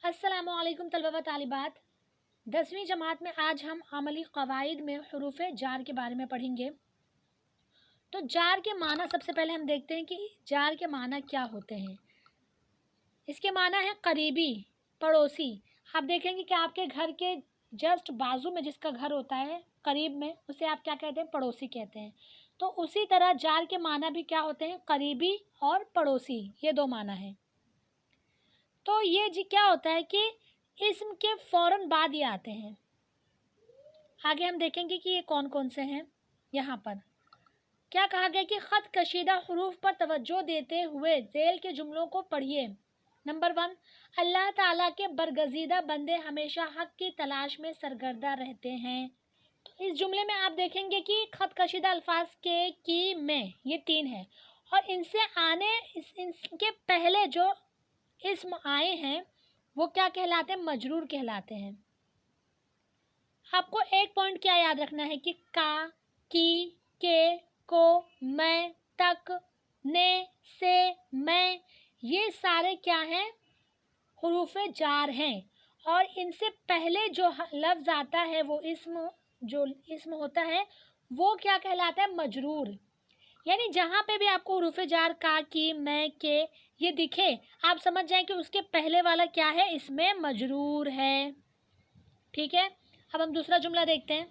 अस्सलामुअलैकुम तलबा व तालिबात। 10वीं जमात में आज हम अमली क़वाइद में हुरूफ़ जार के बारे में पढ़ेंगे। तो जार के माना सबसे पहले हम देखते हैं कि जार के माना क्या होते हैं। इसके माना है करीबी, पड़ोसी। आप देखेंगे कि आपके घर के जस्ट बाजू में जिसका घर होता है करीब में, उसे आप क्या कहते हैं? पड़ोसी कहते हैं। तो उसी तरह जार के माना भी क्या होते हैं? करीबी और पड़ोसी, ये दो माना है। तो ये जी क्या होता है कि इस्म के फ़ौरन बाद ये आते हैं। आगे हम देखेंगे कि ये कौन कौन से हैं। यहाँ पर क्या कहा गया कि ख़त कशीदा हुरूफ पर तवज्जो देते हुए ज़ेल के जुमलों को पढ़िए। नंबर 1, अल्लाह ताला के बरगज़ीदा बंदे हमेशा हक़ की तलाश में सरगर्दा रहते हैं। तो इस जुमले में आप देखेंगे कि ख़त कशीदा अल्फाज के, की, में, ये 3 हैं और इनसे इनके पहले जो इस्म आए हैं वो क्या कहलाते हैं? मजरूर कहलाते हैं। आपको एक पॉइंट क्या याद रखना है कि का, की, के, को, मैं, तक, ने, से, मैं, ये सारे क्या हैं? हुरूफ़े जार हैं और इनसे पहले जो लफ्ज़ आता है वो जो इस्म होता है वो क्या कहलाता है? मजरूर। यानी जहाँ पे भी आपको हुरूफ़े जार का, की, मैं, के ये दिखे, आप समझ जाएं कि उसके पहले वाला क्या है? इसमें मजरूर है। ठीक है, अब हम दूसरा जुमला देखते हैं।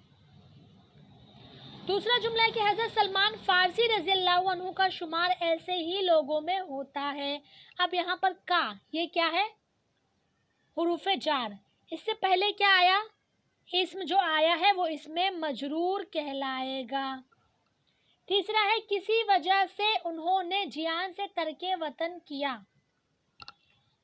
दूसरा जुमला है कि हज़रत सलमान फ़ारसी रज़ियल्लाहु अन्हु का शुमार ऐसे ही लोगों में होता है। अब यहाँ पर का, ये क्या है? हुरूफ़े जार। इससे पहले क्या आया? इस्म जो आया है वो इसमें मजरूर कहलाएगा। तीसरा है किसी वजह से उन्होंने जियान से तरके वतन किया।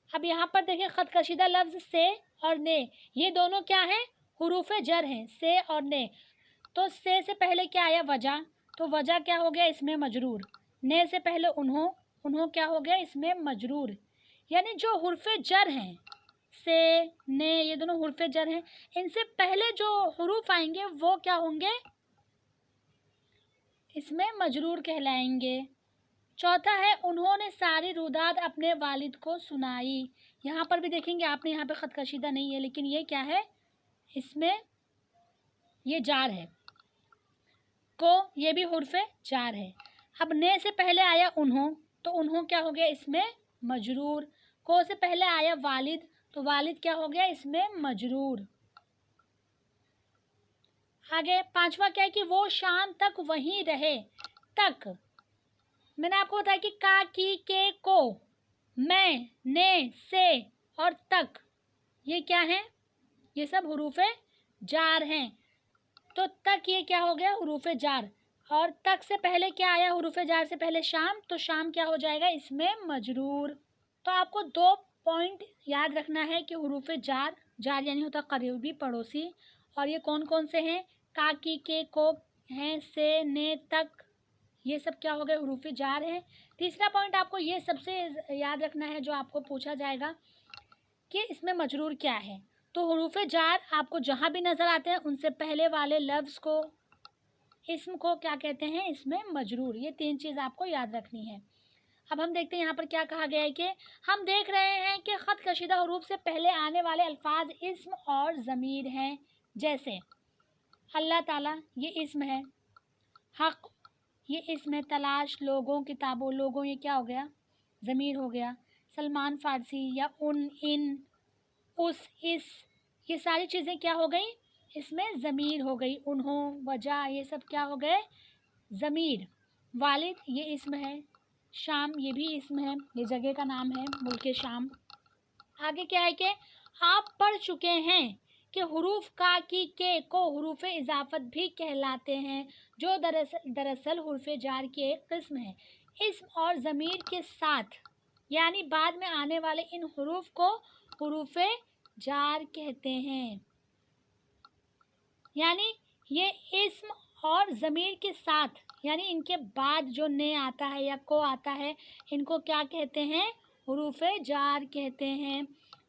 अब यहाँ पर देखिए ख़त कशीदा लफ्ज़ से और ने, ये दोनों क्या हैं? हुरूफ़े जर हैं, से और ने। तो से पहले क्या आया? वजह। तो वजह क्या हो गया? इसमें मजरूर। ने से पहले उन्हों क्या हो गया? इसमें मजरूर। यानी जो हुरूफ़े जर हैं, से, ने, ये दोनों हुरूफ़े जर हैं, इनसे पहले जो हुरूफ आएंगे वो क्या होंगे? इसमें मजरूर कहलाएंगे। चौथा है उन्होंने सारी रुदात अपने वालिद को सुनाई। यहाँ पर भी देखेंगे आपने, यहाँ पे ख़त कशीदा नहीं है लेकिन ये क्या है? इसमें ये जार है। को, ये भी हुर्फ़े जार है। अब ने से पहले आया उन्हों, तो उन्हों क्या हो गया? इसमें मजरूर। को से पहले आया वालिद, तो वालिद क्या हो गया? इसमें मजरूर। आगे पांचवा क्या है कि वो शाम तक वहीं रहे। तक मैंने आपको बताया कि का, की, के, को, मैं, ने, से और तक, ये क्या है? ये सब हुरूफ़े जार हैं। तो तक ये क्या हो गया? हुरूफ़े जार। और तक से पहले क्या आया? हुरूफ़े जार से पहले शाम, तो शाम क्या हो जाएगा? इसमें मजरूर। तो आपको 2 पॉइंट याद रखना है कि हुरूफ़े जार, जार यानी होता करीबी, पड़ोसी, और ये कौन कौन से हैं? का, की, के, को हैं, से, ने, तक, ये सब क्या हो गए? हुरूफ़े जार हैं। तीसरा पॉइंट आपको ये सबसे याद रखना है जो आपको पूछा जाएगा कि इसमें मजरूर क्या है। तो हुरूफ़े जार आपको जहाँ भी नज़र आते हैं उनसे पहले वाले लफ्ज़ को, इस्म को क्या कहते हैं? इसमें मजरूर। ये 3 चीज़ आपको याद रखनी है। अब हम देखते हैं यहाँ पर क्या कहा गया है कि हम देख रहे हैं कि ख़त कशीदा हुरूफ से पहले आने वाले अल्फाज इस्म और ज़मीर हैं। जैसे अल्लाह ताला, ये इस्म है। हक़, ये इस्म है। तलाश, लोगों, किताबों, लोगों, ये क्या हो गया? ज़मीर हो गया। सलमान फ़ारसी या उन, इन, उस, इस, ये सारी चीज़ें क्या हो गई? इसमें ज़मीर हो गई। उन्हों, वजह, ये सब क्या हो गए? ज़मीर। वालिद, ये इस्म है। शाम, ये भी इस्म है, ये जगह का नाम है, मुल्क शाम। आगे क्या है कि आप पढ़ चुके हैं कि हुरूफ का, की, के, को हुरूफ़ इजाफ़त भी कहलाते हैं, जो दरअसल हुरूफ़ जार की एक किस्म है। इस्म और ज़मीर के साथ यानी बाद में आने वाले इन हुरूफ को हुरूफ़ जार कहते हैं। यानी ये इस्म और ज़मीर के साथ यानी इनके बाद जो ने आता है या को आता है, इनको क्या कहते हैं? हुरूफ़ जार कहते हैं।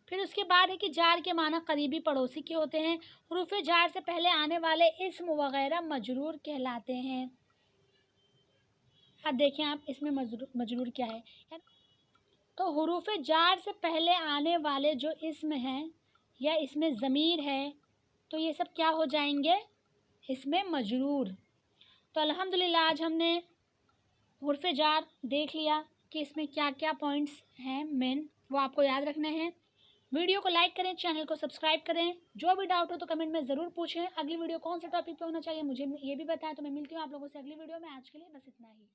फिर उसके बाद है कि जार के माना करीबी, पड़ोसी के होते हैं। हुरूफ़ जार से पहले आने वाले इस्म वगैरह मजरूर कहलाते हैं। अब देखें आप इसमें मजरूर क्या है। तो हुरूफ जार से पहले आने वाले जो इसम हैं या इसमें ज़मीर है तो ये सब क्या हो जाएंगे, इसमें मजरूर। तो अल्हम्दुलिल्लाह आज हमने हुरूफ जार देख लिया कि इसमें क्या क्या पॉइंट्स हैं मेन, वो आपको याद रखने हैं। वीडियो को लाइक करें, चैनल को सब्सक्राइब करें। जो भी डाउट हो तो कमेंट में ज़रूर पूछें। अगली वीडियो कौन से टॉपिक पे होना चाहिए मुझे ये भी बताएं। तो मैं मिलती हूँ आप लोगों से अगली वीडियो में। आज के लिए बस इतना ही।